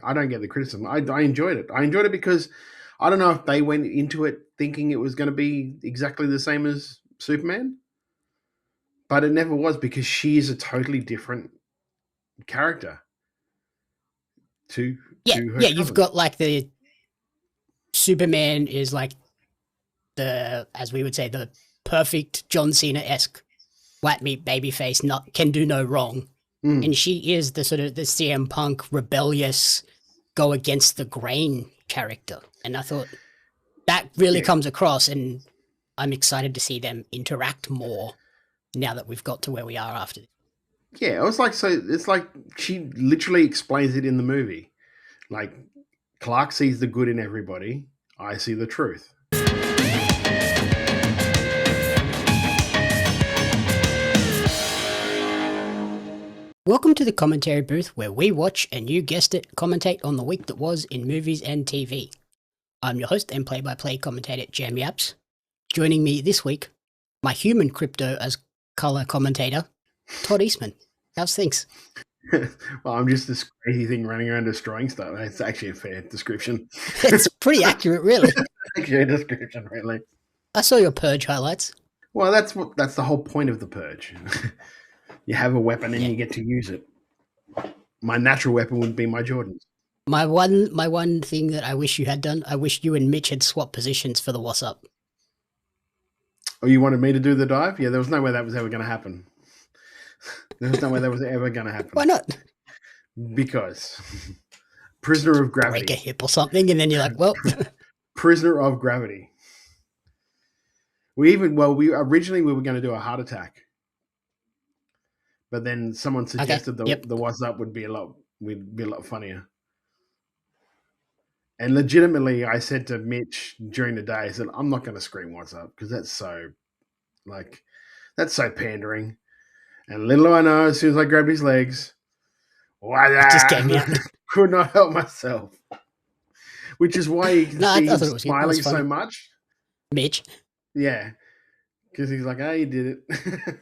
I don't get the criticism. I enjoyed it. I enjoyed it because I don't know if they went into it thinking it was going to be exactly the same as Superman, but it never was because she is a totally different character to her You've cousin. got like the Superman is like as we would say, the perfect John Cena-esque white meat baby face, not can do no wrong. And she is the sort of the CM Punk rebellious, go against the grain character. And I thought that really comes across, and I'm excited to see them interact more now that we've got to where we are after. Yeah, it was like, so it's like she literally explains it in the movie. Like, Clark sees the good in everybody. I see the truth. Welcome to the commentary booth, where we watch and, you guessed it, commentate on the week that was in movies and TV. I'm your host and play-by-play commentator, Jamie Apps. Joining me this week, my human crypto as colour commentator, Todd Eastman. How's things? Well, I'm just this crazy thing running around destroying stuff. It's actually a fair description. It's pretty accurate, really. Actually, a description, really. I saw your Purge highlights. Well, that's the whole point of the Purge. You have a weapon and you get to use it. My natural weapon would be my Jordans. My one thing that I wish you had done, I wish you and Mitch had swapped positions for the what's up. Oh, you wanted me to do the dive? Yeah, there was no way that was ever going to happen. There was no way that was ever going to happen. Why not? Because prisoner of gravity. Break a hip or something, and then you're like, well. Prisoner of gravity. We originally were going to do a heart attack. But then someone suggested the what's up would be a lot funnier. And legitimately, I said to Mitch during the day, I said, I'm not going to scream what's up because that's so pandering. And little do I know, as soon as I grabbed his legs, just came out. Could not help myself. Which is why you can see him smiling so much. Mitch. Yeah. Because he's like, oh, you did it.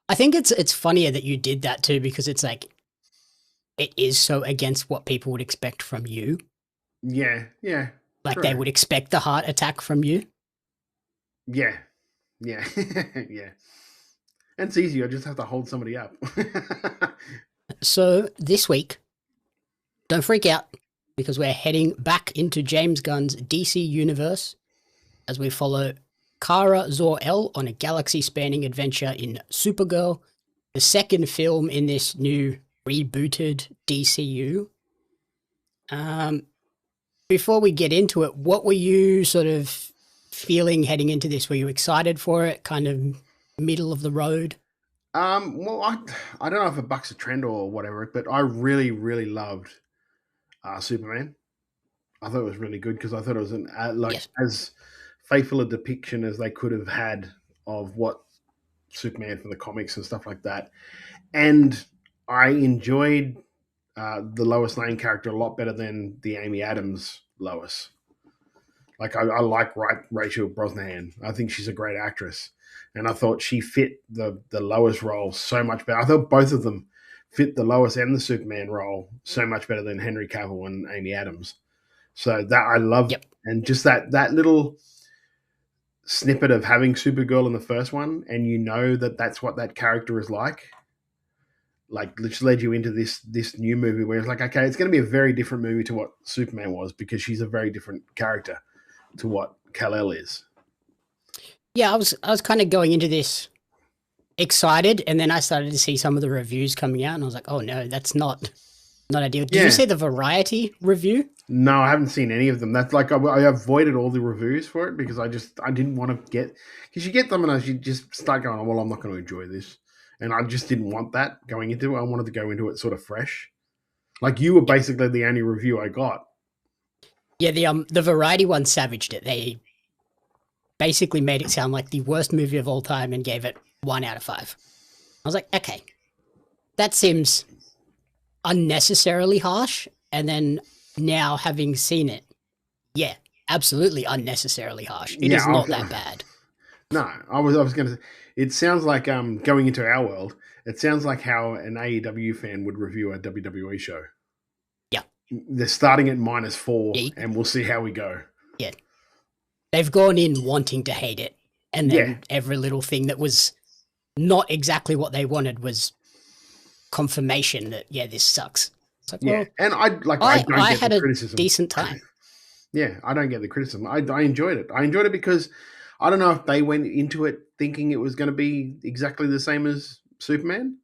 I think it's funnier that you did that too, because it's like, it is so against what people would expect from you. Yeah. Like true. They would expect the heart attack from you. Yeah. Yeah. And it's easy. I just have to hold somebody up. So this week, don't freak out, because we're heading back into James Gunn's DC universe as we follow Kara Zor-El on a galaxy-spanning adventure in Supergirl, the second film in this new rebooted DCU. Before we get into it, what were you sort of feeling heading into this? Were you excited for it? Kind of middle of the road? Well, I don't know if it bucks a trend or whatever, but I really, really loved Superman. I thought it was really good because I thought it was as faithful a depiction as they could have had of what Superman from the comics and stuff like that. And I enjoyed the Lois Lane character a lot better than the Amy Adams Lois. Like, I like Rachel Brosnahan. I think she's a great actress. And I thought she fit the Lois role so much better. I thought both of them fit the Lois and the Superman role so much better than Henry Cavill and Amy Adams. So that I loved. Yep. And just that little snippet of having Supergirl in the first one, and you know that's what that character is like which led you into this new movie where it's like, okay, it's going to be a very different movie to what Superman was, because she's a very different character to what Kal-El is. Yeah, I was kind of going into this excited, and then I started to see some of the reviews coming out, and I was like, oh no, that's not ideal. Did you see the Variety review? No, I haven't seen any of them. That's like, I avoided all the reviews for it because I didn't want to get, because you get them and you just start going, oh, well, I'm not going to enjoy this. And I just didn't want that going into it. I wanted to go into it sort of fresh. Like, you were basically the only review I got. Yeah, the Variety one savaged it. They basically made it sound like the worst movie of all time and gave it 1 out of 5. I was like, okay, that seems unnecessarily harsh. And then now, having seen it, yeah, absolutely unnecessarily harsh. It is not that bad. No, I was going to say, it sounds like, going into our world, it sounds like how an AEW fan would review a WWE show. Yeah. they're starting at -4, Yeah, and we'll see how we go. yeah. They've gone in wanting to hate it, and then every little thing that was not exactly what they wanted was confirmation that, yeah, this sucks. It's like, well, and I don't get had the a criticism. decent time. Yeah, I don't get the criticism. I enjoyed it. I enjoyed it because I don't know if they went into it thinking it was going to be exactly the same as Superman,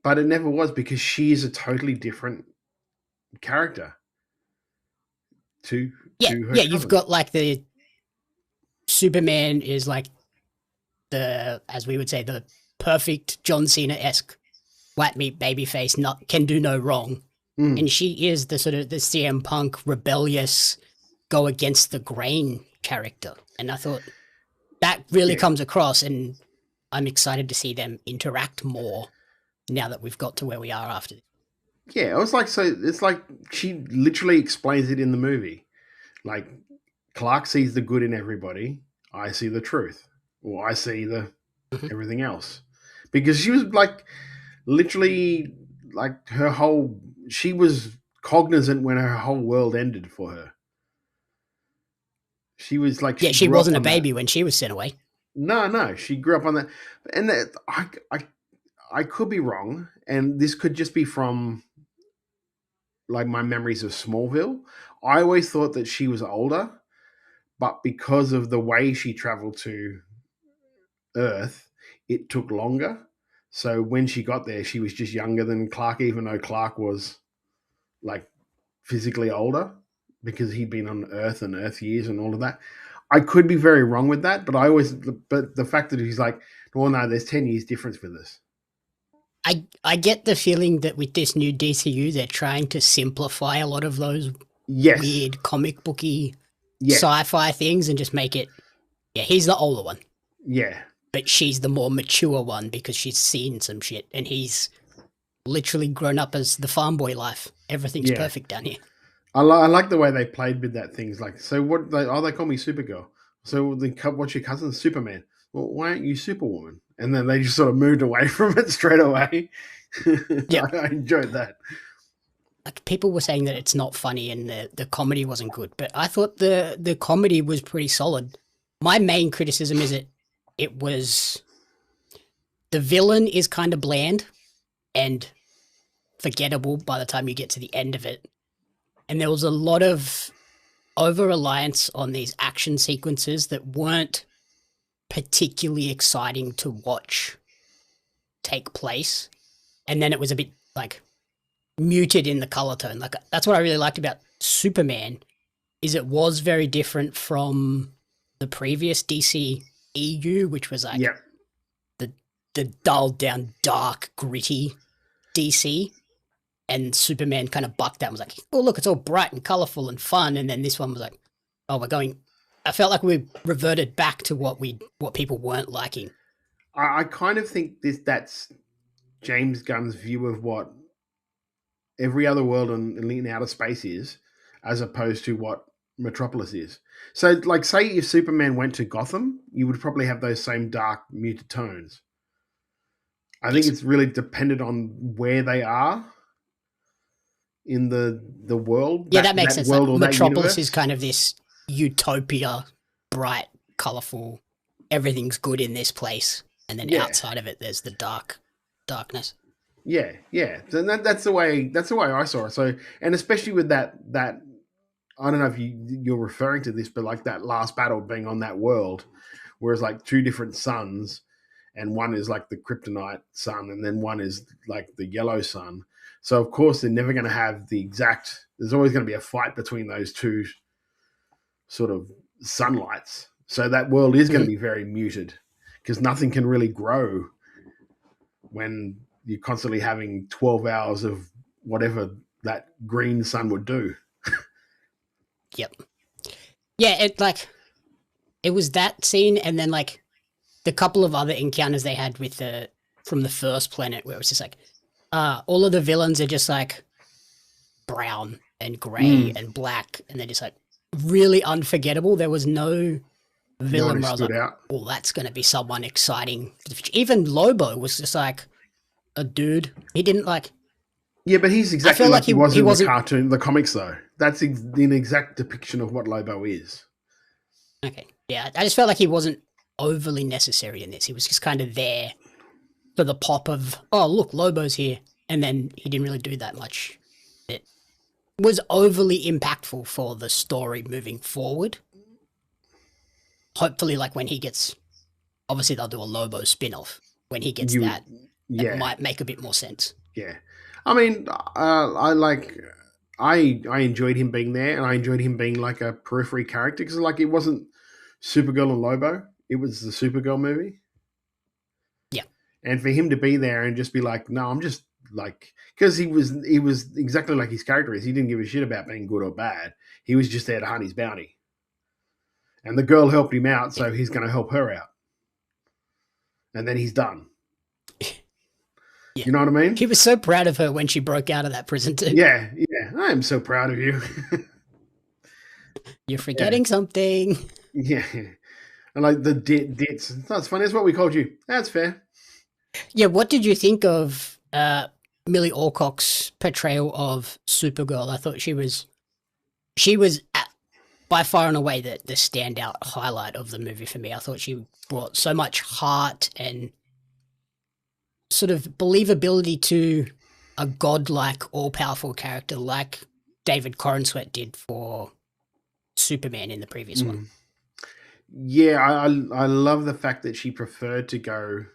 but it never was, because she is a totally different character to her cousin. You've got like the Superman is like the, as we would say, the perfect John Cena-esque white meat babyface, not can do no wrong. And she is the sort of the CM Punk rebellious, go against the grain character. And I thought that really comes across, and I'm excited to see them interact more now that we've got to where we are after. Yeah, it was like, so it's like she literally explains it in the movie. Like, Clark sees the good in everybody. I see the truth. Or I see the everything else. Because she was like, literally, like she was cognizant when her whole world ended for her. She was like, she wasn't a baby when she was sent away. No, she grew up on that. And I could be wrong, and this could just be from like my memories of Smallville. I always thought that she was older, but because of the way she traveled to Earth, it took longer. So when she got there, she was just younger than Clark, even though Clark was like physically older because he'd been on Earth and Earth years and all of that. I could be very wrong with that, but but the fact that he's like, well, no, there's 10 years difference with us. I get the feeling that with this new DCU, they're trying to simplify a lot of those weird comic booky sci-fi things and just make it, he's the older one. Yeah. But she's the more mature one because she's seen some shit, and he's literally grown up as the farm boy life. Everything's perfect down here. I like the way they played with that. Things like, so what? They call me Supergirl. So what's your cousin? Superman. Well, why aren't you Superwoman? And then they just sort of moved away from it straight away. Yeah, I enjoyed that. Like, people were saying that it's not funny and the comedy wasn't good, but I thought the comedy was pretty solid. My main criticism is it was, the villain is kind of bland and forgettable by the time you get to the end of it. And there was a lot of over-reliance on these action sequences that weren't particularly exciting to watch take place. And then it was a bit like muted in the color tone. Like, that's what I really liked about Superman, is it was very different from the previous DC EU, which was like the dulled down, dark, gritty DC. And Superman kind of bucked that and was like, oh, look, it's all bright and colorful and fun. And then this one was like, oh, I felt like we reverted back to what people weren't liking. I kind of think that's James Gunn's view of what every other world in outer space is, as opposed to what Metropolis is. So, like, say if Superman went to Gotham, you would probably have those same dark, muted tones. I think it's really dependent on where they are in the world. Yeah, that makes sense. Like, Metropolis is kind of this utopia, bright, colorful, everything's good in this place, and then outside of it there's the darkness. Yeah. So that's the way I saw it. So, and especially with that I don't know if you're referring to this, but like that last battle being on that world, whereas like two different suns, and one is like the kryptonite sun, and then one is like the yellow sun. So of course they're never going to have there's always going to be a fight between those two sort of sunlights. So that world is going to be very muted, because nothing can really grow when you're constantly having 12 hours of whatever that green sun would do. Yep. Yeah, it was that scene, and then like the couple of other encounters they had from the first planet, where it was just like, all of the villains are just like brown and grey and black, and they're just like really unforgettable. There was no villain where I was like, well, that's going to be someone exciting. Even Lobo was just like a dude. He didn't like, Yeah, but he's exactly like like he was in the wasn't cartoon, the comics, though. That's an exact depiction of what Lobo is. okay. Yeah, I just felt like he wasn't overly necessary in this. He was just kind of there for the pop of, oh look, Lobo's here, and then he didn't really do that much. It was overly impactful for the story moving forward. Hopefully, like when he gets, obviously they'll do a Lobo spin-off. When he gets that, it might make a bit more sense. Yeah, I mean, I enjoyed him being there, and I enjoyed him being like a periphery character because like it wasn't Supergirl and Lobo; it was the Supergirl movie. Yeah, and for him to be there and just be like, no, I'm just like, because he was exactly like his character is. He didn't give a shit about being good or bad. He was just there to hunt his bounty, and the girl helped him out, so he's going to help her out, and then he's done. Yeah. You know what I mean? He was so proud of her when she broke out of that prison too. Yeah. I am so proud of you. You're forgetting something. Yeah. And like the dits. That's funny. That's what we called you. That's fair. Yeah, what did you think of Milly Alcock's portrayal of Supergirl? I thought she was by far and away the standout highlight of the movie for me. I thought she brought so much heart and sort of believability to a godlike, all-powerful character like David Corenswet did for Superman in the previous one. Yeah, I love the fact that she preferred to go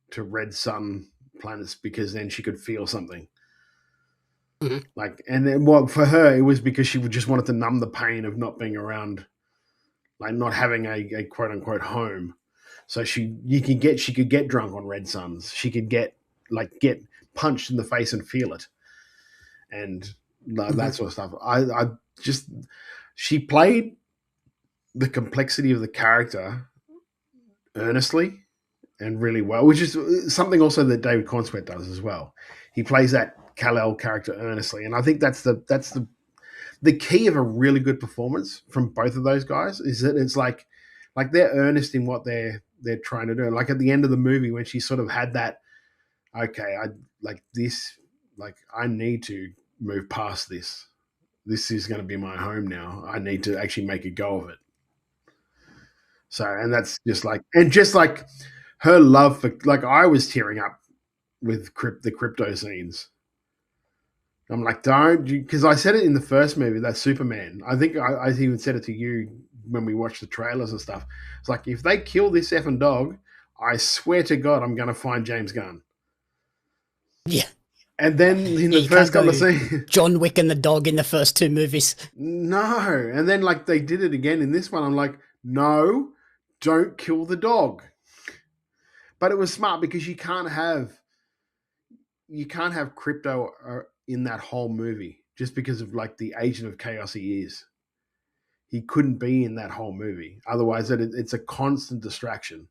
to red sun planets because then she could feel something. Mm-hmm. Like, and then for her, it was because she just wanted to numb the pain of not being around, like not having a quote unquote home. So she could get drunk on red suns. She could get punched in the face and feel it, and that sort of stuff. She played the complexity of the character earnestly and really well, which is something also that David Corenswet does as well. He plays that Kal-El character earnestly, and I think that's the key of a really good performance from both of those guys is that it's like they're earnest in what they're trying to do. Like at the end of the movie when she sort of had that, okay, I like this, like I need to move past this. This is going to be my home now. I need to actually make a go of it. So, and that's just like her love for, like I was tearing up with the crypto scenes. I'm like, don't, because I said it in the first movie, that Superman. I think I even said it to you when we watched the trailers and stuff. It's like, if they kill this effing dog, I swear to God, I'm going to find James Gunn. Yeah. And then in the first couple of scenes, John Wick and the dog in the first two movies. No. And then like they did it again in this one. I'm like, no, don't kill the dog. But it was smart because you can't have crypto in that whole movie just because of like the agent of chaos he is. He couldn't be in that whole movie. Otherwise, it's a constant distraction.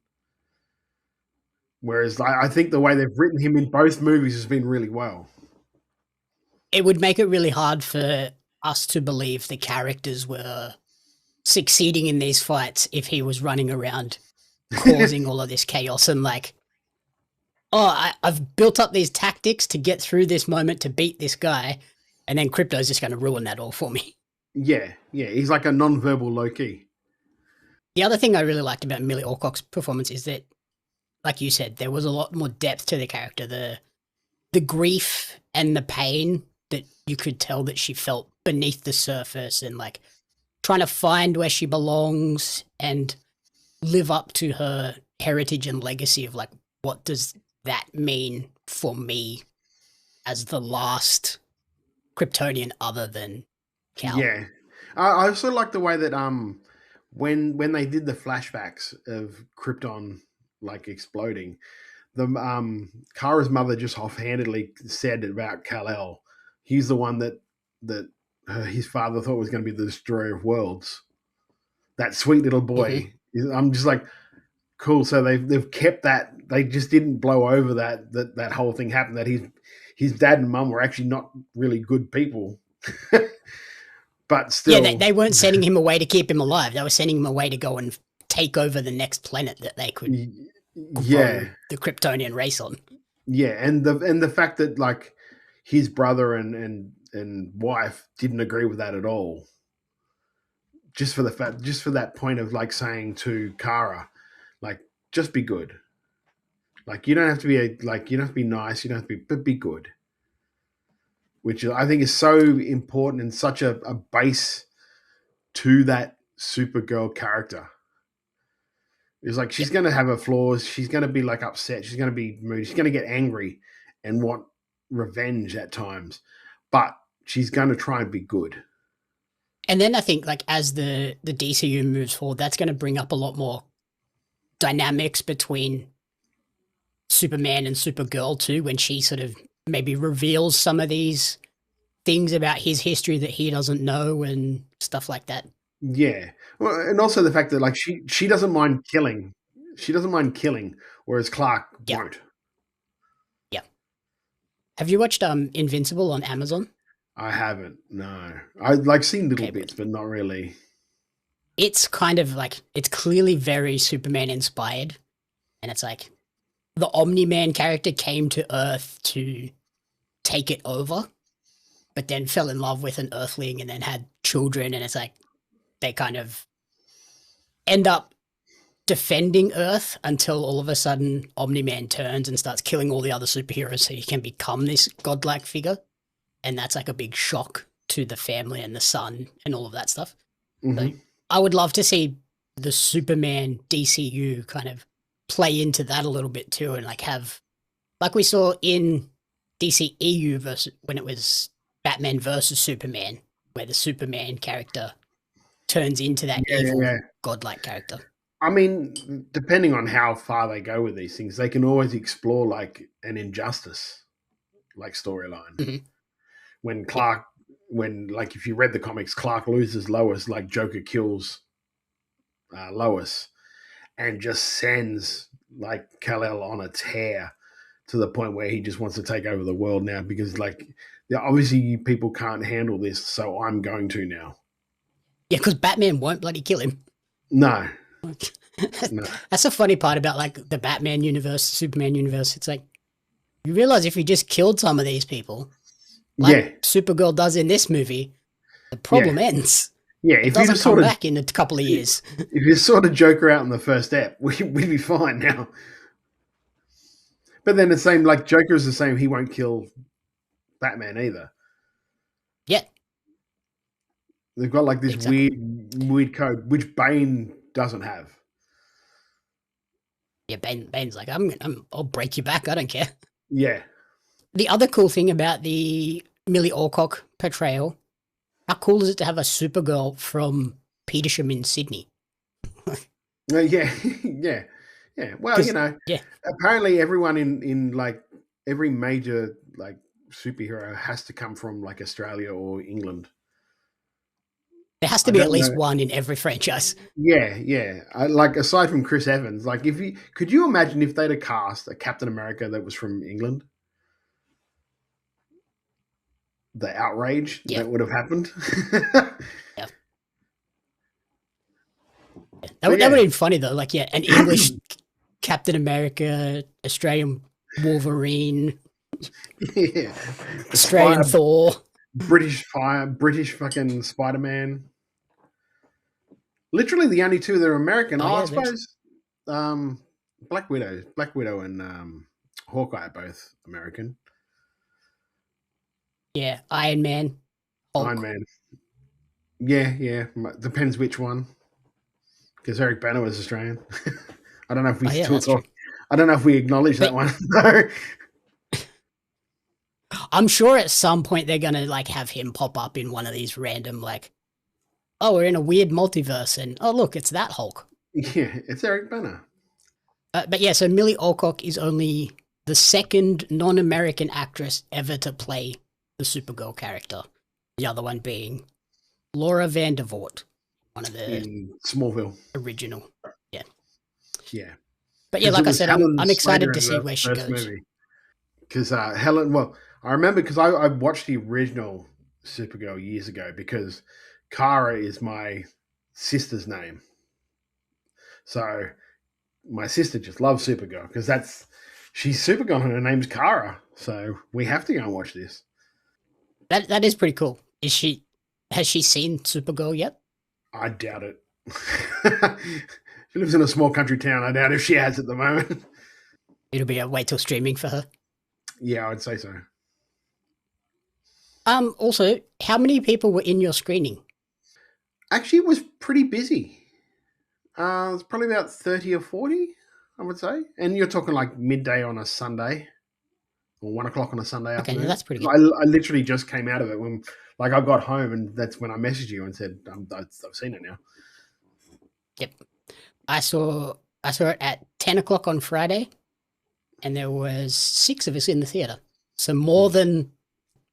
Whereas I think the way they've written him in both movies has been really well. It would make it really hard for us to believe the characters were succeeding in these fights if he was running around causing all of this chaos and like, oh, I've built up these tactics to get through this moment to beat this guy, and then Krypto's just going to ruin that all for me. Yeah, he's like a non-verbal low-key. The other thing I really liked about Milly Alcock's performance is that, like you said, there was a lot more depth to the character. The grief and the pain that you could tell that she felt beneath the surface and like trying to find where she belongs and live up to her heritage and legacy of like, what does that mean for me as the last Kryptonian other than Kal? Yeah. I also like the way that when they did the flashbacks of Krypton like exploding, the Kara's mother just offhandedly said about Kal-El. He's the one that his father thought was going to be the destroyer of worlds. That sweet little boy. Mm-hmm. I'm just like, cool. So they've kept that. They just didn't blow over that whole thing happened. That his dad and mum were actually not really good people. But still, yeah, they weren't sending him away to keep him alive. They were sending him away to go and take over the next planet that they could grow the Kryptonian race on. Yeah, and the fact that like his brother and wife didn't agree with that at all. Just for that point of like saying to Kara, like, just be good. Like you don't have to be you don't have to be nice. You don't have to be, but be good. Which I think is so important and such a base to that Supergirl character. It's like she's going to have her flaws. She's going to be like upset. She's going to be moody. She's going to get angry and want revenge at times, but she's going to try and be good. And then I think like as the DCU moves forward, that's going to bring up a lot more dynamics between Superman and Supergirl too, when she sort of maybe reveals some of these things about his history that he doesn't know and stuff like that. Yeah. Well, and also the fact that like she doesn't mind killing. She doesn't mind killing, whereas Clark won't. Yeah. Have you watched Invincible on Amazon? I haven't. No. I like seen little bits, but not really. It's kind of like it's clearly very Superman inspired, and it's like the Omni-Man character came to Earth to take it over, but then fell in love with an Earthling and then had children, and it's like they kind of end up defending Earth until all of a sudden Omni-Man turns and starts killing all the other superheroes so he can become this godlike figure. And that's like a big shock to the family and the son and all of that stuff. Mm-hmm. So I would love to see the Superman DCU kind of play into that a little bit too, and like have, like we saw in DCEU versus when it was Batman versus Superman, where the Superman character turns into that evil godlike character. I mean, depending on how far they go with these things, they can always explore like an injustice like storyline. Mm-hmm. When Clark, like if you read the comics, Clark loses Lois, like Joker kills Lois, and just sends like Kal-El on a tear to the point where he just wants to take over the world now because like obviously you people can't handle this, so I'm going to now. Yeah, because Batman won't bloody kill him. No. No. That's the funny part about like the Batman universe, Superman universe. It's like you realize if you just killed some of these people, like Supergirl does in this movie, the problem ends. Yeah, if you just come back in a couple of years. If you sort of Joker out in the first step, we'd be fine now. But then the same, like Joker's the same. He won't kill Batman either. Yeah, they've got like this weird code, which Bane doesn't have. Yeah, Bane's like, I'll break your back. I don't care. Yeah. The other cool thing about the Milly Alcock portrayal, how cool is it to have a Supergirl from Petersham in Sydney? Yeah. Well, apparently everyone in like every major like superhero has to come from like Australia or England. There has to be at least one in every franchise. Yeah. Like aside from Chris Evans, like could you imagine if they'd have cast a Captain America that was from England? The outrage that would have happened. Yeah. That would have been funny though. Like, an English Captain America, Australian Wolverine, Australian Thor, British fucking Spider-Man. Literally the only two that are American. I suppose Black Widow and Hawkeye are both American. Yeah, Iron Man. Hulk. Iron Man. Yeah. Depends which one. Because Eric Banner was Australian. I don't know if we still talk. I don't know if we acknowledge that one. I'm sure at some point they're gonna like have him pop up in one of these random like, oh, we're in a weird multiverse, and oh look, it's that Hulk. Yeah, it's Eric Banner. But yeah, so Milly Alcock is only the second non-American actress ever to play the Supergirl character. The other one being Laura Vandervoort, one of the in Smallville original. Yeah. But yeah, like I said, I'm excited to see where she goes. Because Helen, well, I remember because I watched the original Supergirl years ago because Kara is my sister's name. So my sister just loves Supergirl because she's Supergirl and her name's Kara. So we have to go and watch this. That is pretty cool. Has she seen Supergirl yet? I doubt it. She lives in a small country town. I doubt if she has at the moment. It'll be a wait till streaming for her. Yeah, I'd say so. Also, how many people were in your screening? Actually, it was pretty busy. It's probably about 30 or 40, I would say. And you're talking like midday on a Sunday or 1 o'clock on a Sunday Okay, afternoon. no, that's pretty good. I literally just came out of it when, like, I got home, and that's when I messaged you and said, I've seen it now. Yep. I saw it at 10 o'clock on Friday, and there was 6 of us in the theater. So more than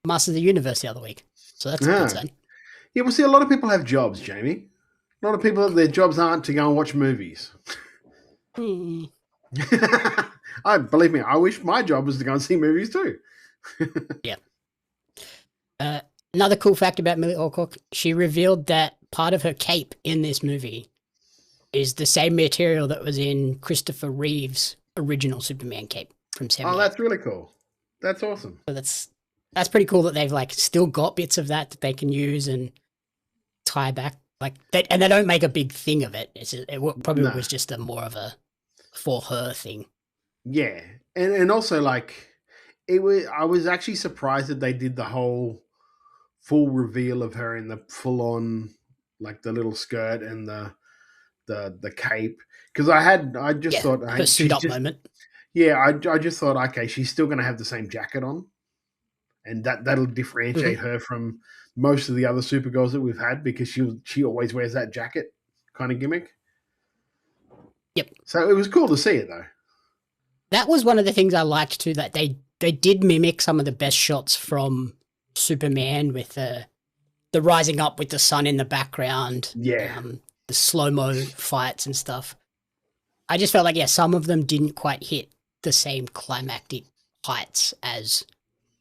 Masters of the Universe the other week. So that's a good sign. Yeah, well, see, a lot of people have jobs, Jamie. A lot of people, their jobs aren't to go and watch movies. Believe me, I wish my job was to go and see movies too. Yeah. Another cool fact about Milly Alcock, she revealed that part of her cape in this movie is the same material that was in Christopher Reeve's original Superman cape from 78. Oh, that's really cool. That's awesome. So that's pretty cool that they've like still got bits of that they can use and tie back. And they don't make a big thing of it. It probably was just more of a for her thing. Yeah, and also like it was. I was actually surprised that they did the whole full reveal of her in the full on, like the little skirt and the cape, because I just thought her suit up moment. Yeah, I just thought, okay, she's still going to have the same jacket on, and that'll differentiate her from most of the other Supergirls that we've had, because she always wears that jacket kind of gimmick. Yep. So it was cool to see it though. That was one of the things I liked too, that they did mimic some of the best shots from Superman with the rising up with the sun in the background. Yeah. The slow-mo fights and stuff. I just felt like, some of them didn't quite hit the same climactic heights as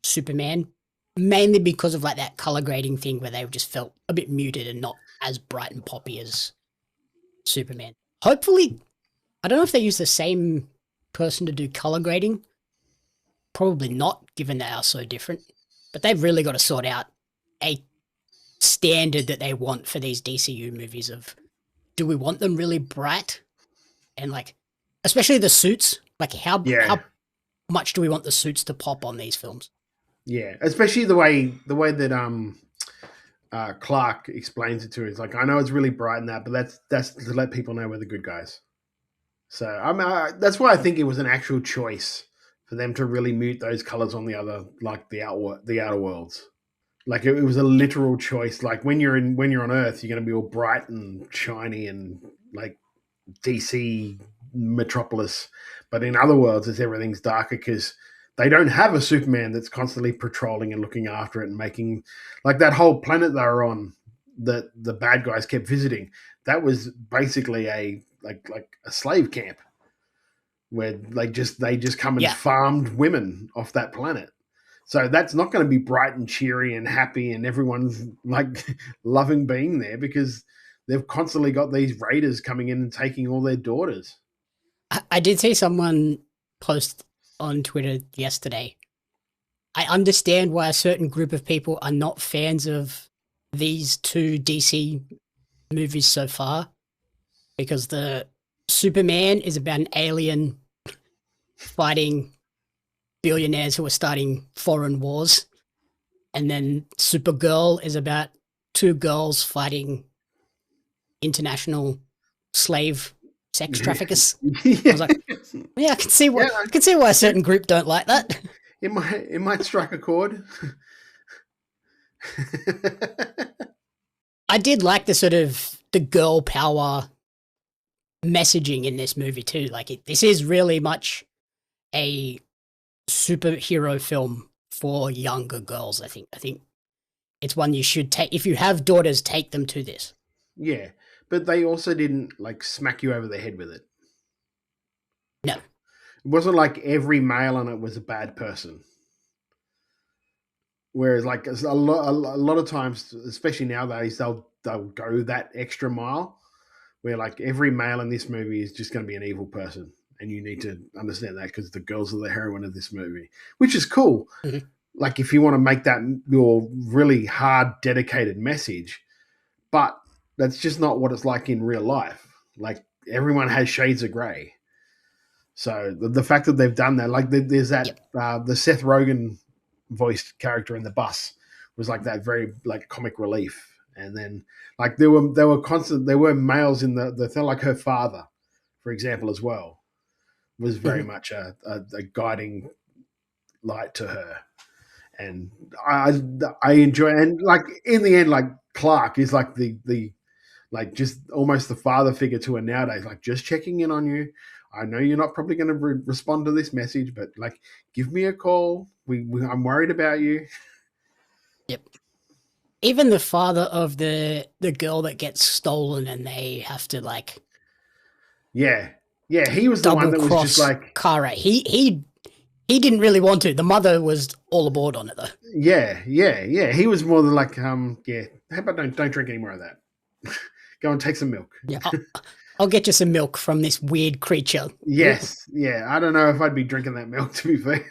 Superman, mainly because of like that color grading thing where they just felt a bit muted and not as bright and poppy as Superman. Hopefully, I don't know if they use the same person to do color grading. Probably not, given they are so different. But they've really got to sort out a standard that they want for these DCU movies of, do we want them really bright? And like, especially the suits, like how much do we want the suits to pop on these films? Yeah, especially the way that Clark explains it to us. Like, I know it's really bright in that, but that's to let people know we're the good guys. So that's why I think it was an actual choice for them to really mute those colors on the other, like the outer worlds. Like it was a literal choice. Like when you're on Earth, you're going to be all bright and shiny and like DC Metropolis, but in other worlds, everything's darker because they don't have a Superman that's constantly patrolling and looking after it and making, like, that whole planet they were on that the bad guys kept visiting. That was basically a slave camp where they just come and farmed women off that planet. So that's not going to be bright and cheery and happy and everyone's like loving being there, because they've constantly got these raiders coming in and taking all their daughters. I did see someone post on Twitter yesterday. I understand why a certain group of people are not fans of these 2 DC movies so far, because the Superman is about an alien fighting billionaires who are starting foreign wars, and then Supergirl is about 2 girls fighting international slave sex traffickers. I was like, I can see why a certain group don't like that. It might strike a chord. I did like the sort of the girl power messaging in this movie too. Like this is really much a superhero film for younger girls. I think it's one you should take. If you have daughters, take them to this. Yeah, but they also didn't like smack you over the head with it. No. It wasn't like every male on it was a bad person. Whereas like a lot of times, especially nowadays, they'll go that extra mile where like every male in this movie is just going to be an evil person. And you need to understand that because the girls are the heroine of this movie, which is cool. Mm-hmm. like if you want to make that your really hard, dedicated message, but that's just not what it's like in real life. Like everyone has shades of grey. So the fact that they've done that, like there's that the Seth Rogen voiced character in the bus was like that very like comic relief. And then like there were males in the thing, like her father, for example, as well, was very much a guiding light to her. And I enjoy, and like in the end, like Clark is like the like just almost the father figure to her nowadays, like just checking in on you. I know you're not probably going to respond to this message, but like, give me a call. I'm worried about you. Yep. Even the father of the girl that gets stolen and they have to like, yeah, he was the one that was just like Kara. He didn't really want to. The mother was all aboard on it though. Yeah. He was more than like, yeah. How about don't drink any more of that? Go and take some milk. Yeah, I'll get you some milk from this weird creature. Yes, yeah. I don't know if I'd be drinking that milk, to be fair.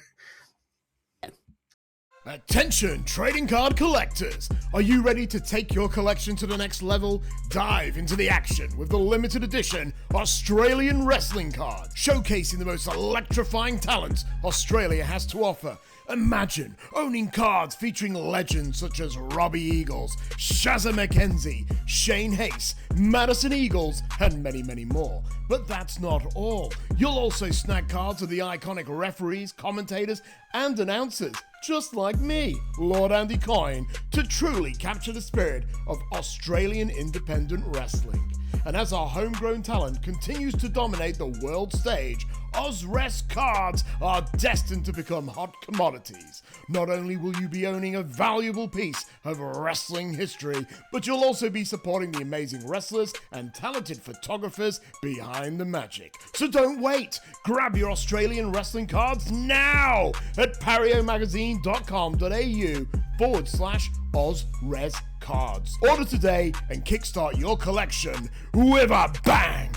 Attention, trading card collectors! Are you ready to take your collection to the next level? Dive into the action with the limited edition Australian wrestling card, showcasing the most electrifying talents Australia has to offer. Imagine owning cards featuring legends such as Robbie Eagles, Shazza McKenzie, Shane Hayes, Madison Eagles, and many, many more. But that's not all. You'll also snag cards of the iconic referees, commentators, and announcers, just like me, Lord Andy Coyne, to truly capture the spirit of Australian independent wrestling. And as our homegrown talent continues to dominate the world stage, Ozrest cards are destined to become hot commodities. Not only will you be owning a valuable piece of wrestling history, but you'll also be supporting the amazing wrestlers and talented photographers behind the magic. So don't wait! Grab your Australian wrestling cards now at pariomagazine.com.au/Ozres cards. Order today and kickstart your collection with a bang!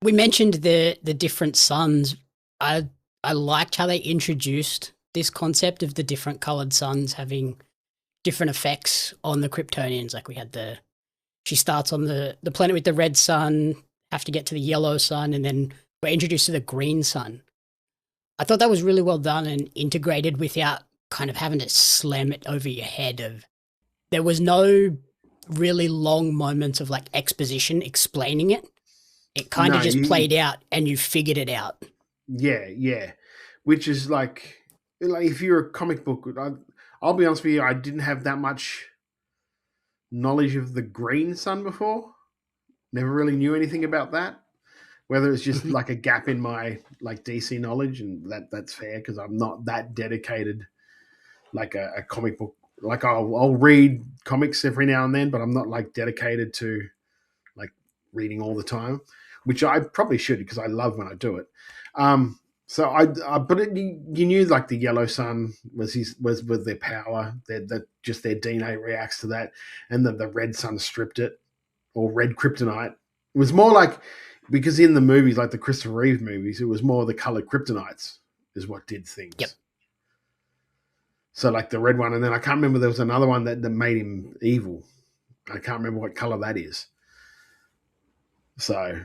We mentioned the different suns. I liked how they introduced this concept of the different colored suns having different effects on the Kryptonians. Like we had she starts on the planet with the red sun, have to get to the yellow sun, and then we're introduced to the green sun. I thought that was really well done and integrated without kind of having to slam it over your head. There was no really long moments of like exposition explaining it. It kind of just played out and you figured it out. Yeah. Which is like if you're a comic book, I'll be honest with you, I didn't have that much knowledge of the green sun before. Never really knew anything about that. Whether it's just like a gap in my like DC knowledge, and that's fair because I'm not that dedicated like a comic book. Like I'll read comics every now and then, but I'm not like dedicated to like reading all the time, which I probably should because I love when I do it. But you knew like the yellow sun was with their power, that just their DNA reacts to that, and the red sun stripped it, or red kryptonite. It was more like, because in the movies, like the Christopher Reeve movies, it was more the colored kryptonites is what did things. Yep. So like the red one, and then I can't remember, there was another one that made him evil. I can't remember what color that is. So,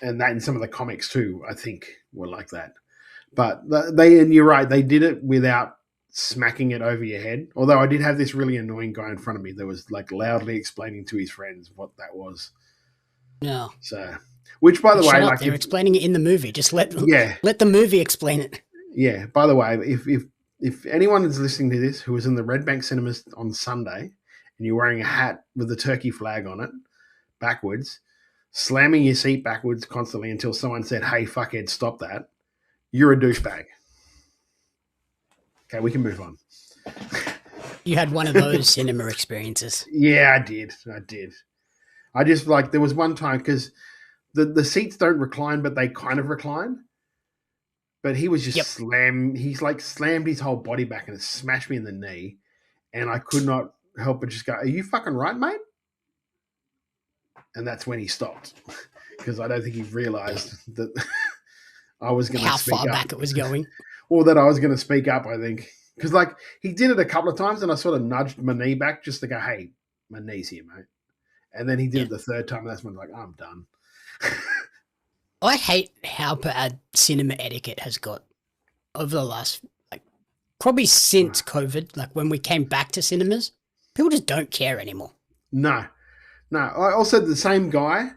and that in some of the comics too, I think were like that. But and you're right, they did it without smacking it over your head. Although I did have this really annoying guy in front of me that was like loudly explaining to his friends what that was. No. So, which by the way, like they're explaining it in the movie. Just let the movie explain it. Yeah. By the way, if anyone is listening to this who was in the Red Bank Cinemas on Sunday and you're wearing a hat with the turkey flag on it backwards, slamming your seat backwards constantly until someone said, "Hey, fuckhead, stop that," you're a douchebag. Okay, we can move on. You had one of those cinema experiences. Yeah, I did. I just like, there was one time because the seats don't recline, but they kind of recline. But he was just he's like slammed his whole body back and it smashed me in the knee. And I could not help but just go, "Are you fucking right, mate?" And that's when he stopped. Because I don't think he realized that I was going to speak up. How far back it was going. Or that I was going to speak up, I think. Because like he did it a couple of times, and I sort of nudged my knee back just to go, "Hey, my knee's here, mate." And then he did it the third time, and that's when I was like, "I'm done." I hate how bad cinema etiquette has got over the last, like, probably since COVID. Like when we came back to cinemas, people just don't care anymore. No. I also the same guy.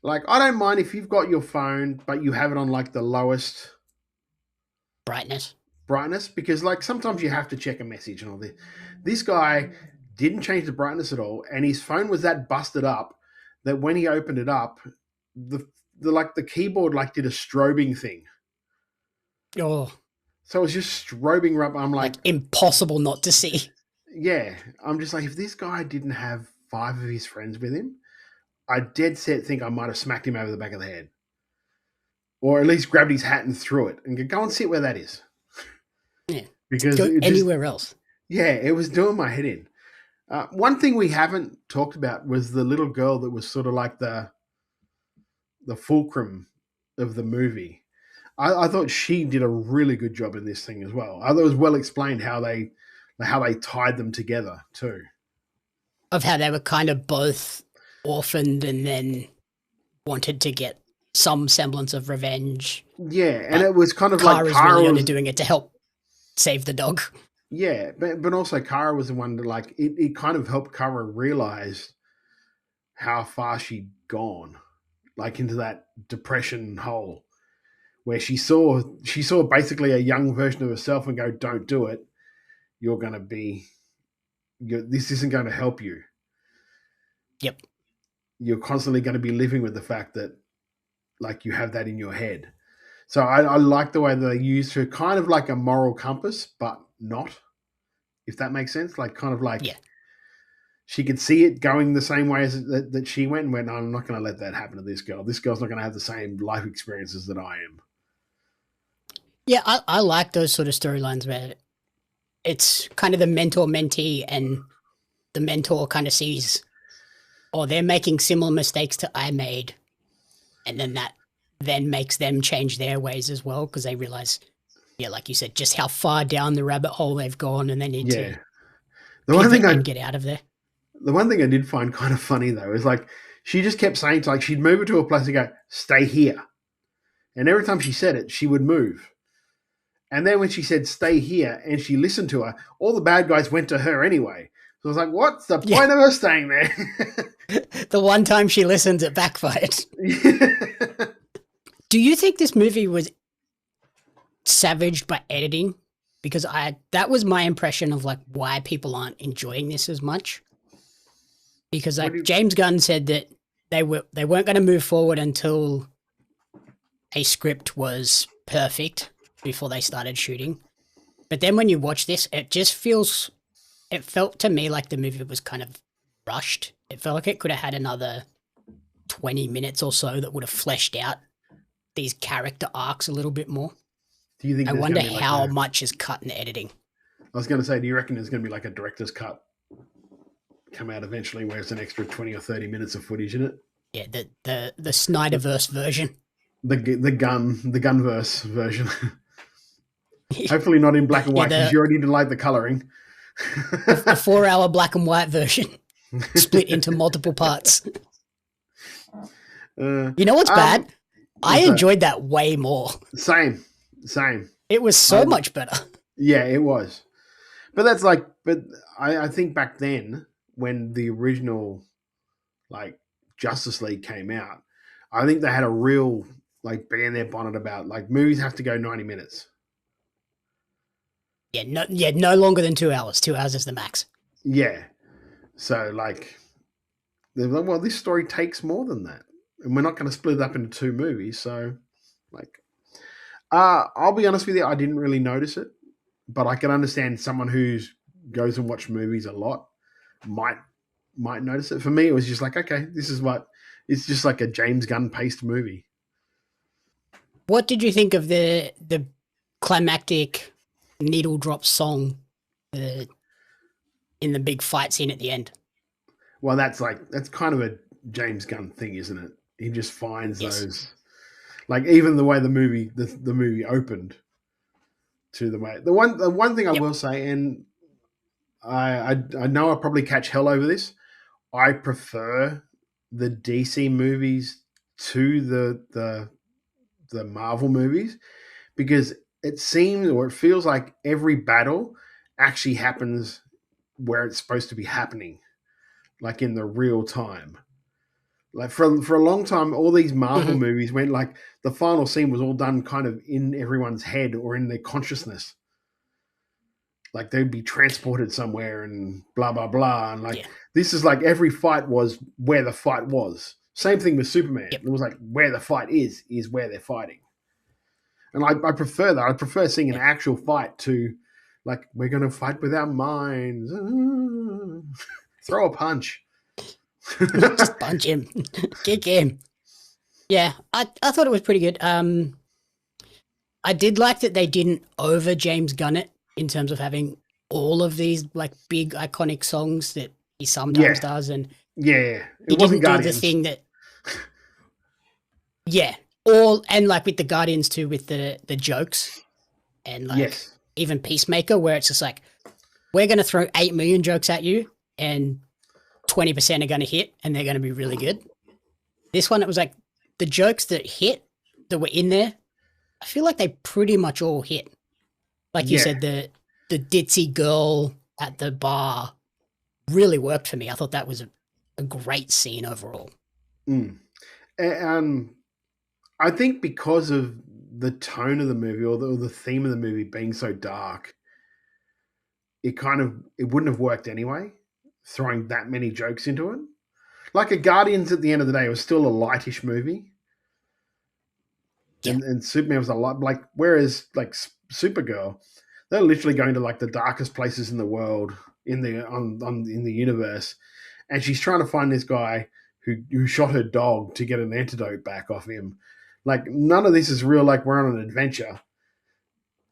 Like I don't mind if you've got your phone, but you have it on like the lowest brightness, because like sometimes you have to check a message and all this. This guy didn't change the brightness at all, and his phone was that busted up that when he opened it up, the keyboard like did a strobing thing. Oh, so it was just strobing up. I'm like impossible not to see. Yeah, I'm just like, if this guy didn't have 5 of his friends with him, I dead set think I might have smacked him over the back of the head, or at least grabbed his hat and threw it and go and sit where that is. Yeah, because go anywhere else. Yeah, it was doing my head in. One thing we haven't talked about was the little girl that was sort of like the fulcrum of the movie. I thought she did a really good job in this thing as well. I thought it was well explained how they tied them together too. Of how they were kind of both orphaned and then wanted to get some semblance of revenge. Yeah, and it was kind of Kara's like Kara really was only doing it to help save the dog. Yeah, but also Kara was the one that like it kind of helped Kara realize how far she'd gone, like into that depression hole, where she saw basically a young version of herself and go, "Don't do it. You're going to be. This isn't going to help you." Yep. You're constantly going to be living with the fact that, like, you have that in your head. So I like the way that they used her, kind of like a moral compass, but not, if that makes sense. Like, kind of like, she could see it going the same way as that she went and went, "No, I'm not going to let that happen to this girl. This girl's not going to have the same life experiences that I am." Yeah, I like those sort of storylines where it's kind of the mentor-mentee, and the mentor kind of sees, oh, they're making similar mistakes to I made, and then that then makes them change their ways as well, because they realize, like you said, just how far down the rabbit hole they've gone, and they need to get out of there. The one thing I did find kind of funny, though, is like she just kept saying, like, she'd move it to a place and go, "Stay here." And every time she said it, she would move. And then when she said, "Stay here," and she listened to her, all the bad guys went to her anyway. So I was like, what's the point of her staying there? The one time she listens, it backfired. Do you think this movie was savaged by editing? Because that was my impression of like why people aren't enjoying this as much. Because like James Gunn said that they weren't going to move forward until a script was perfect before they started shooting. But then when you watch this, it felt to me like the movie was kind of rushed. It felt like it could have had another 20 minutes or so that would have fleshed out these character arcs a little bit more. Do you think? I wonder how much is cut in editing. I was going to say, do you reckon there's going to be like a director's cut come out eventually where it's an extra 20 or 30 minutes of footage in it? Yeah, the Snyderverse version. The Gunverse version. Hopefully not in black and white, because you already didn't like the colouring. A 4-hour black and white version split into multiple parts. You know what's bad? I enjoyed that way more. Same. It was so much better. Yeah, it was. But that's like, I think back then when the original like Justice League came out, I think they had a real like bang their bonnet about like movies have to go 90 minutes. No longer than 2 hours. 2 hours is the max. Yeah. So like, they're like, well, this story takes more than that, and we're not going to split it up into 2 movies. So, like, I'll be honest with you, I didn't really notice it, but I can understand someone who goes and watch movies a lot might notice it. For me, it was just like, okay, it's just like a James Gunn paced movie. What did you think of the climactic needle drop song in the big fight scene at the end? Well, that's kind of a James Gunn thing, isn't it? He just finds those, like, even the way the movie opened, to the way. The one thing I will say, and I know I'll probably catch hell over this. I prefer the DC movies to the Marvel movies because it seems or it feels like every battle actually happens where it's supposed to be happening, like in the real time. Like for a long time, all these Marvel movies went like the final scene was all done kind of in everyone's head or in their consciousness. Like they'd be transported somewhere and blah, blah, blah. And like this is like every fight was where the fight was. Same thing with Superman. It was like where the fight is where they're fighting. And I prefer that. I prefer seeing an actual fight to like, we're going to fight with our minds. Throw a punch. Just punch him. Kick him. Yeah, I thought it was pretty good. I did like that they didn't over James Gunn it in terms of having all of these like big iconic songs that he sometimes does. And it wasn't Guardians. The thing that and like with the Guardians too, with the jokes and like even Peacemaker, where it's just like, we're going to throw 8 million jokes at you and 20% are going to hit and they're going to be really good. This one, it was like the jokes that hit that were in there, I feel like they pretty much all hit. Like you said, the ditzy girl at the bar really worked for me. I thought that was a great scene overall. I think because of the tone of the movie or the theme of the movie being so dark, it wouldn't have worked anyway, throwing that many jokes into it. Like a Guardians at the end of the day, it was still a lightish movie. And Superman was a lot like, whereas like Supergirl, they're literally going to like the darkest places in the world in the universe, and she's trying to find this guy who shot her dog to get an antidote back off him. Like none of this is real. Like we're on an adventure.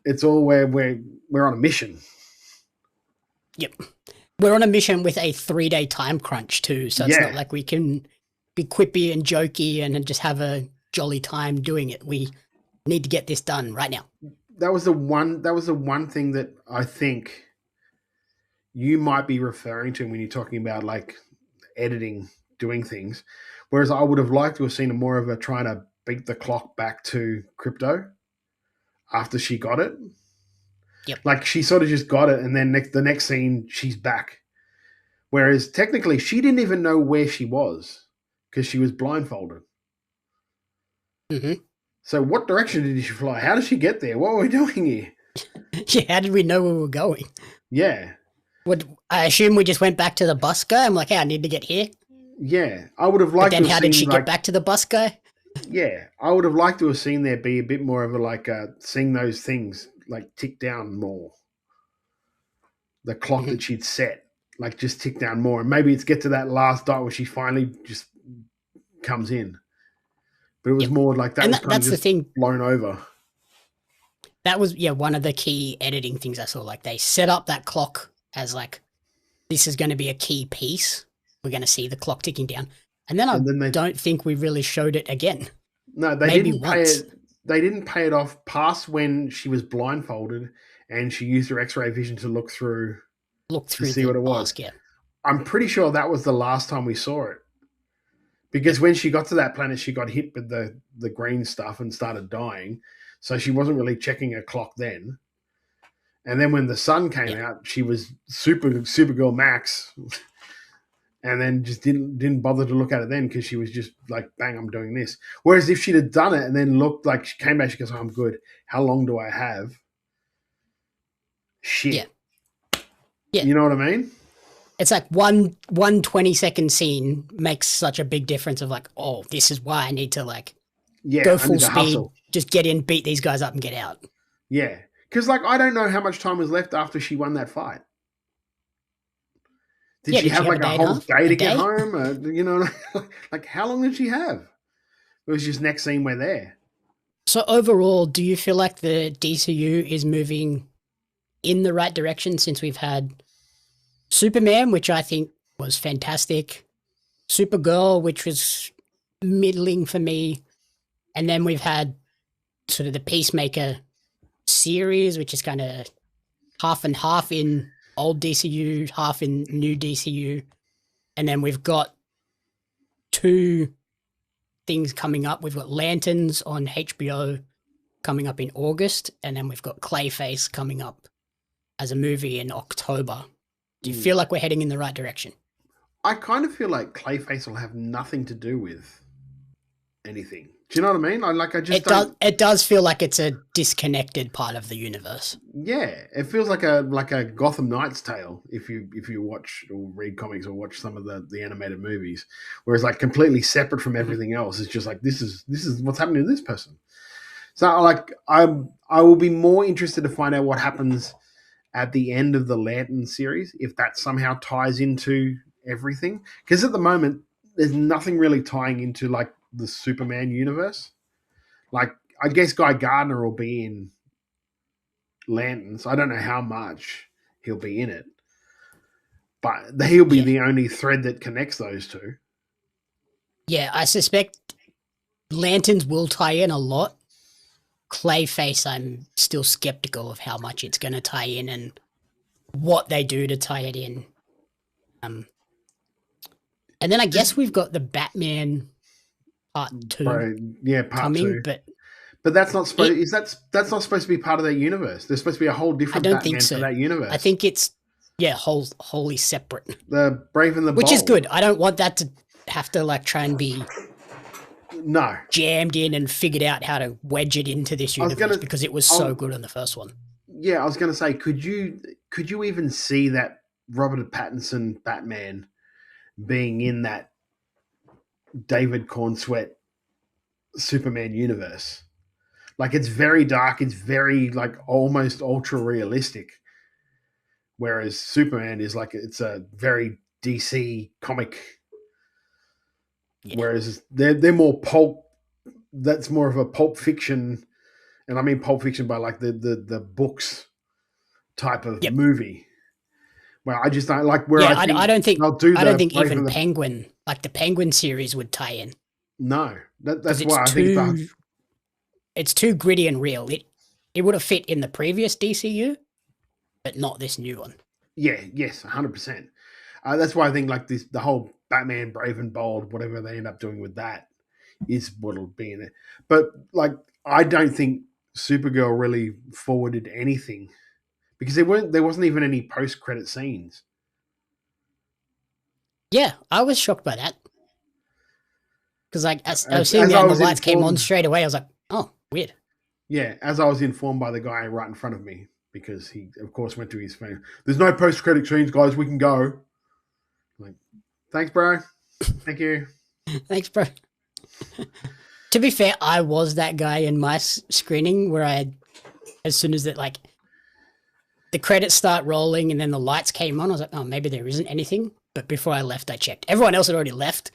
It's all where we're on a mission. Yep, we're on a mission with a 3-day time crunch too. So it's not like we can be quippy and jokey and just have a jolly time doing it. We need to get this done right now. That was the one thing that I think you might be referring to when you're talking about like editing, doing things. Whereas I would have liked to have seen more of a trying to beat the clock back to Krypto after she got it. Yep. Like she sort of just got it, and then the next scene she's back. Whereas technically she didn't even know where she was because she was blindfolded. Mm-hmm. So what direction did she fly? How did she get there? What were we doing here? How did we know where we were going? Yeah. I assume we just went back to the bus guy? I'm like, hey, I need to get here. Yeah. I would have liked to have seen... Then how did she get back to the bus guy? Yeah. I would have liked to have seen there be a bit more of a like seeing those things like tick down more. The clock that she'd set, like just tick down more. And maybe it's get to that last dot where she finally just comes in. But it was more like that was kind of just the thing, blown over. That was, one of the key editing things I saw. Like they set up that clock as like, this is going to be a key piece. We're going to see the clock ticking down. And then I don't think we really showed it again. No, they didn't pay it. They didn't pay it off past when she was blindfolded and she used her X-ray vision to look through to see what it was. Mask, I'm pretty sure that was the last time we saw it. Because when she got to that planet, she got hit with the green stuff and started dying. So she wasn't really checking her clock then. And then when the sun came out, she was Supergirl Max. And then just didn't bother to look at it then because she was just like, bang, I'm doing this. Whereas if she'd have done it and then looked like she came back, she goes, oh, I'm good. How long do I have? Shit. Yeah. You know what I mean? It's like one 20-second scene makes such a big difference of like, oh, this is why I need to like go full speed, hustle. Just get in, beat these guys up and get out. Yeah. Because like, I don't know how much time was left after she won that fight. Did she have like a whole day to get home? You know, like how long did she have? It was just next scene we're there. So overall, do you feel like the DCU is moving in the right direction since we've had Superman, which I think was fantastic, Supergirl, which was middling for me, and then we've had sort of the Peacemaker series, which is kind of half and half in old DCU, half in new DCU. And then we've got 2 things coming up. We've got Lanterns on HBO coming up in August, and then we've got Clayface coming up as a movie in October. Do you feel like we're heading in the right direction? I kind of feel like Clayface will have nothing to do with anything. Do you know what I mean? It does feel like it's a disconnected part of the universe. Yeah, it feels like a Gotham Knights tale if you watch or read comics or watch some of the animated movies, whereas like completely separate from everything else. It's just like this is what's happening to this person. So like I will be more interested to find out what happens at the end of the Lantern series, if that somehow ties into everything, because at the moment there's nothing really tying into like the Superman universe. Like I guess Guy Gardner will be in Lanterns. I don't know how much he'll be in it, but he'll be the only thread that connects those two. Yeah, I suspect Lanterns will tie in a lot. Clayface, I'm still skeptical of how much it's going to tie in and what they do to tie it in. And then I guess we've got the Batman part 2 part coming, 2. But that's not supposed. That's not supposed to be part of that universe. There's supposed to be a whole different Batman for that universe. I think it's wholly separate. The Brave and the Bold, which is good. I don't want that to have to like try and be jammed in and figured out how to wedge it into this universe because it was so good on the first one. Yeah, I was going to say, could you even see that Robert Pattinson Batman being in that David Corenswet Superman universe? Like it's very dark, it's very like almost ultra realistic, whereas Superman is like it's a very DC comic. Yeah. Whereas they're more pulp. That's more of a pulp fiction, and I mean pulp fiction by like the books type of movie. Well, I just don't like where I don't think even Penguin, like the Penguin series, would tie in. No, that's why I think it's too gritty and real. It would have fit in the previous DCU, but not this new one. Yeah, yes, 100%. That's why I think like the whole Batman Brave and Bold, whatever they end up doing with that, is what'll be in it. But like, I don't think Supergirl really forwarded anything because there wasn't even any post-credit scenes. Yeah, I was shocked by that because like I was sitting there and the lights came on straight away. I was like, oh, weird. Yeah, as I was informed by the guy right in front of me, because he, of course, went to his phone. There's no post-credit scenes, guys. We can go. Like, thanks, bro. Thank you. Thanks, bro. To be fair, I was that guy in my screening where as soon as that, like, the credits start rolling and then the lights came on, I was like, oh, maybe there isn't anything. But before I left, I checked. Everyone else had already left.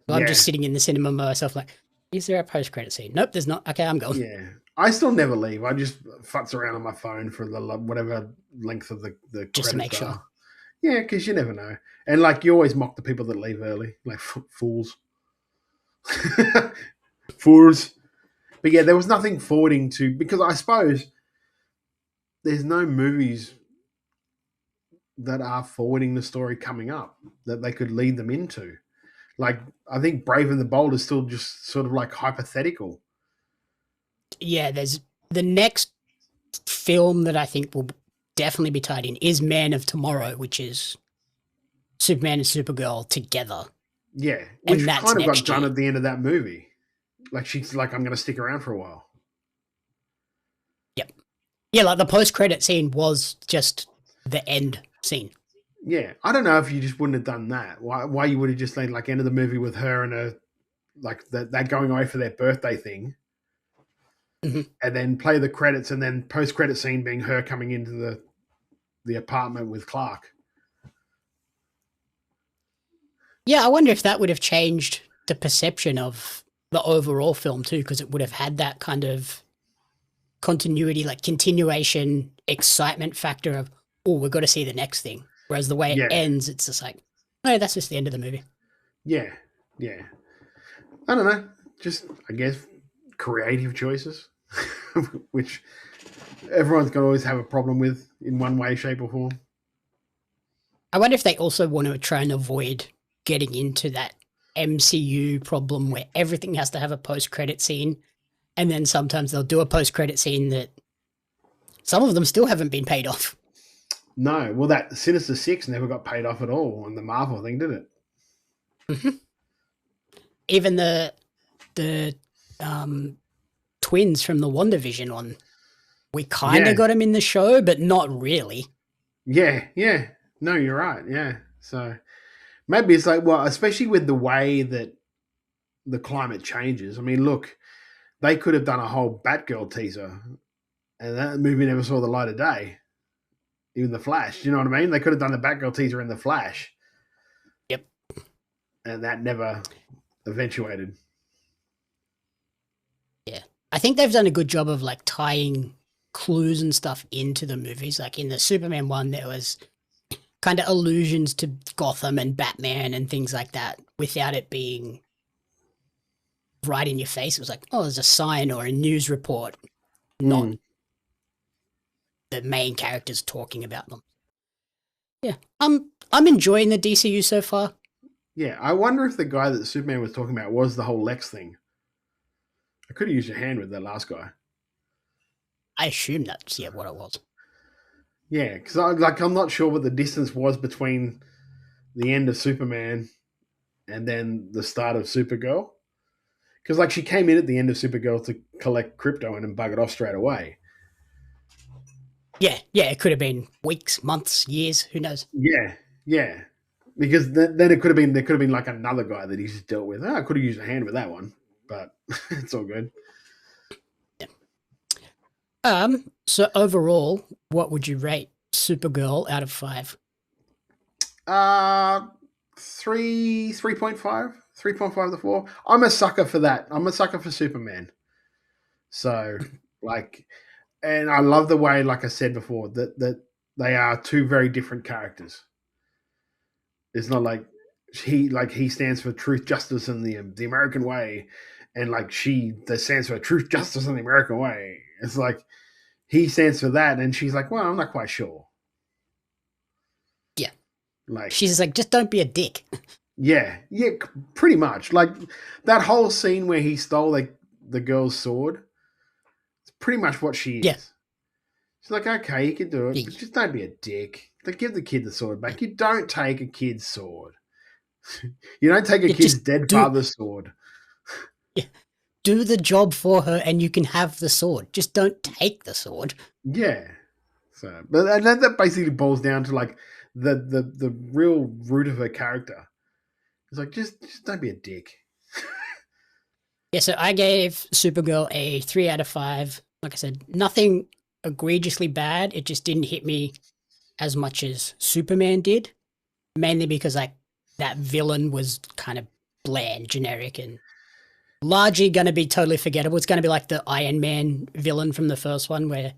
So I'm just sitting in the cinema by myself, like, is there a post-credit scene? Nope, there's not. Okay, I'm going. Yeah. I still never leave. I just futz around on my phone for the whatever length of the just to make sure. Yeah, because you never know. And like you always mock the people that leave early, like fools. Fools. But yeah, there was nothing forwarding to, because I suppose there's no movies that are forwarding the story coming up that they could lead them into. Like, I think Brave and the Bold is still just sort of like hypothetical. Yeah, there's the next film that I think will definitely be tied in is Man of Tomorrow, which is Superman and Supergirl together. Yeah, which kind of got done at the end of that movie. Like, she's like, I'm going to stick around for a while. Yep. Yeah, like the post-credit scene was just the end scene. Yeah, I don't know if you just wouldn't have done that. Why you would have just like ended the movie with her and a like that going away for their birthday thing, and then play the credits, and then post-credit scene being her coming into the apartment with Clark. Yeah, I wonder if that would have changed the perception of the overall film too, because it would have had that kind of continuity, like continuation, excitement factor of, oh, we've got to see the next thing. Whereas the way it ends, it's just like, no, that's just the end of the movie. Yeah, yeah. I don't know. Just, I guess, creative choices, which everyone's going to always have a problem with in one way, shape, or form. I wonder if they also want to try and avoid getting into that MCU problem where everything has to have a post-credit scene, and then sometimes they'll do a post-credit scene that some of them still haven't been paid off. No, well, that Sinister Six never got paid off at all on the Marvel thing, did it? Mm-hmm. Even the twins from the WandaVision one, we kind of got them in the show, but not really. Yeah. No, you're right. Yeah. So maybe it's like, well, especially with the way that the climate changes. I mean, look, they could have done a whole Batgirl teaser, and that movie never saw the light of day. Even the Flash, do you know what I mean? They could have done the Batgirl teaser in the Flash. Yep. And that never eventuated. Yeah. I think they've done a good job of like tying clues and stuff into the movies. Like in the Superman one, there was kind of allusions to Gotham and Batman and things like that without it being right in your face. It was like, oh, there's a sign or a news report, not the main characters talking about them. Yeah, I'm enjoying the DCU so far. Yeah, I wonder if the guy that Superman was talking about was the whole Lex thing. I could have used your hand with that last guy. I assume that's what it was. Yeah, because I'm not sure what the distance was between the end of Superman and then the start of Supergirl. Because like she came in at the end of Supergirl to collect Kryptonian and bug it off straight away. Yeah, it could have been weeks, months, years, who knows? Yeah. Because then there could have been like another guy that he's dealt with. I could have used a hand with that one, but it's all good. Yeah. So overall, what would you rate Supergirl out of 5? 3.5. 3.5 to 4. I'm a sucker for that. I'm a sucker for Superman. So like, and I love the way, like I said before, that they are two very different characters. It's not like he stands for truth, justice, and the American way, and like she that stands for truth, justice, and the American way. It's like he stands for that, and she's like, well, I'm not quite sure. Yeah, like she's like, just don't be a dick. Yeah, pretty much. Like that whole scene where he stole the girl's sword. It's pretty much what she is. Yeah. She's like, okay, you can do it, but just don't be a dick. Like, give the kid the sword back. You don't take a kid's sword. You don't take a kid's dead father's sword. Yeah. Do the job for her and you can have the sword. Just don't take the sword. Yeah. So, but and that basically boils down to like the real root of her character. It's like, just don't be a dick. Yeah, so I gave Supergirl a 3 out of 5. Like I said, nothing egregiously bad. It just didn't hit me as much as Superman did, mainly because like that villain was kind of bland, generic, and largely going to be totally forgettable. It's going to be like the Iron Man villain from the first one where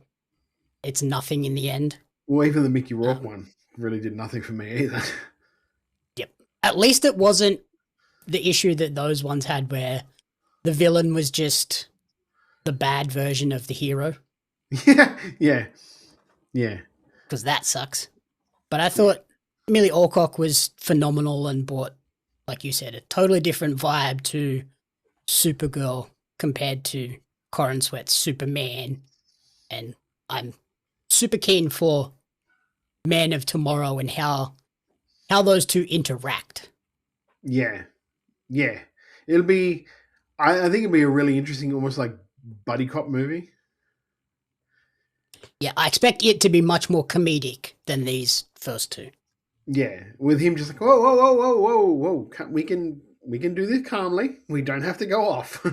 it's nothing in the end. Well, even the Mickey Rourke one really did nothing for me either. Yep. At least it wasn't the issue that those ones had where the villain was just the bad version of the hero. Yeah. Because that sucks. But I thought Milly Alcock was phenomenal and brought, like you said, a totally different vibe to Supergirl compared to Corenswet's Superman. And I'm super keen for Man of Tomorrow and how those two interact. Yeah. It'll be, I think it'll be a really interesting, almost like buddy cop movie. Yeah, I expect it to be much more comedic than these first two. Yeah, with him just like, whoa. We can do this calmly. We don't have to go off.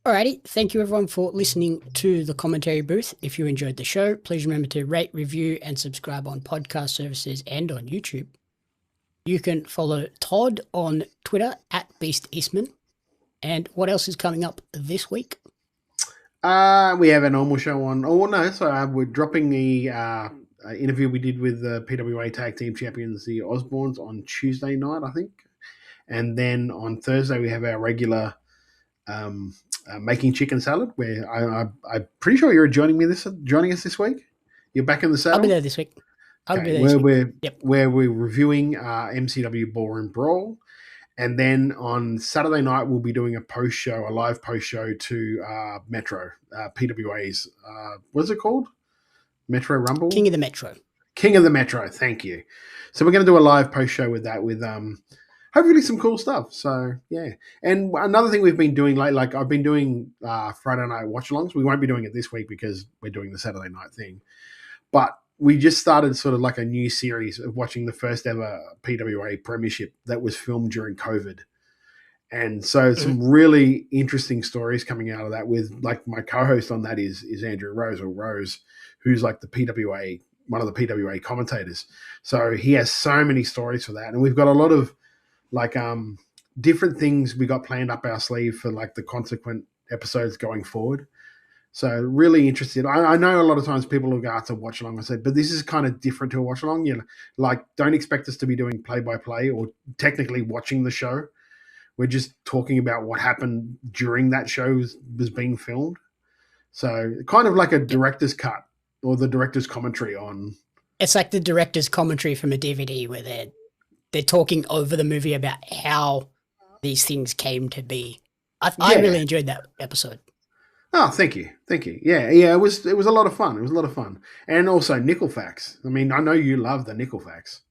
Alrighty, thank you everyone for listening to the commentary booth. If you enjoyed the show, please remember to rate, review, and subscribe on podcast services and on YouTube. You can follow Todd on Twitter at Beast Eastman. And what else is coming up this week? We have a normal show on. Oh no, sorry, we're dropping the interview we did with the PWA Tag Team Champions, the Osborns, on Tuesday night, I think. And then on Thursday we have our regular Making Chicken Salad, where I'm pretty sure you're joining us this week. You're back in the saddle. I'll be there this week. Where we're reviewing MCW Ballroom Brawl, and then on Saturday night we'll be doing a live post show to Metro, PWA's. What's it called? Metro Rumble. King of the Metro. King of the Metro. Thank you. So we're going to do a live post show with that, with hopefully some cool stuff. So yeah. And another thing we've been doing like I've been doing Friday night watch-alongs. We won't be doing it this week because we're doing the Saturday night thing. But we just started sort of like a new series of watching the first ever PWA Premiership that was filmed during COVID. And so some really interesting stories coming out of that, with like my co-host on that is Andrew Rose, who's like one of the PWA commentators. So he has so many stories for that. And we've got a lot of like different things we got planned up our sleeve for like the consequent episodes going forward. So really interested. I know a lot of times people will go out to watch along and say, but this is kind of different to a watch along. You know, like don't expect us to be doing play by play or technically watching the show. We're just talking about what happened during that show was being filmed. So kind of like a director's cut or the director's commentary on. It's like the director's commentary from a DVD where they're talking over the movie about how these things came to be. I really enjoyed that episode. Oh, thank you. Yeah, it was a lot of fun. It was a lot of fun. And also nickel facts. I mean, I know you love the nickel facts.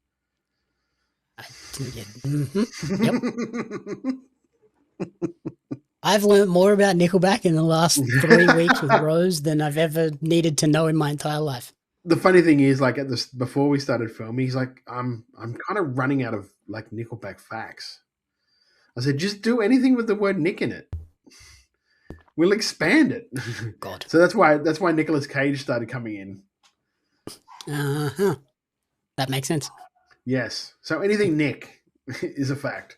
Yep. I've learned more about Nickelback in the last 3 weeks with Rose than I've ever needed to know in my entire life. The funny thing is, like before we started filming, he's like, I'm kind of running out of like Nickelback facts. I said, just do anything with the word Nick in it. We'll expand it. God. So that's why Nicolas Cage started coming in. That makes sense. Yes. So anything Nick is a fact.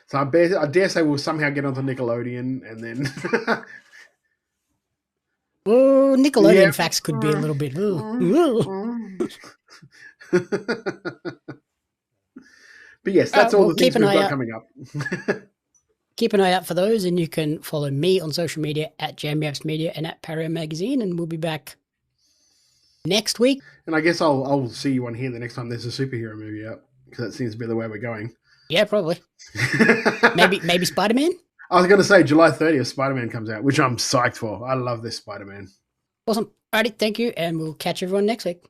So I dare say we'll somehow get onto Nickelodeon and then. Oh, Nickelodeon facts could be a little bit. But yes, that's all the things we've got coming up. Keep an eye out for those, and you can follow me on social media at JamBabs Media and at Pario Magazine, and we'll be back next week. And I guess I'll see you on here the next time there's a superhero movie out, because that seems to be the way we're going. Yeah, probably. maybe Spider-Man? I was going to say July 30th, Spider-Man comes out, which I'm psyched for. I love this Spider-Man. Awesome. Alrighty, thank you, and we'll catch everyone next week.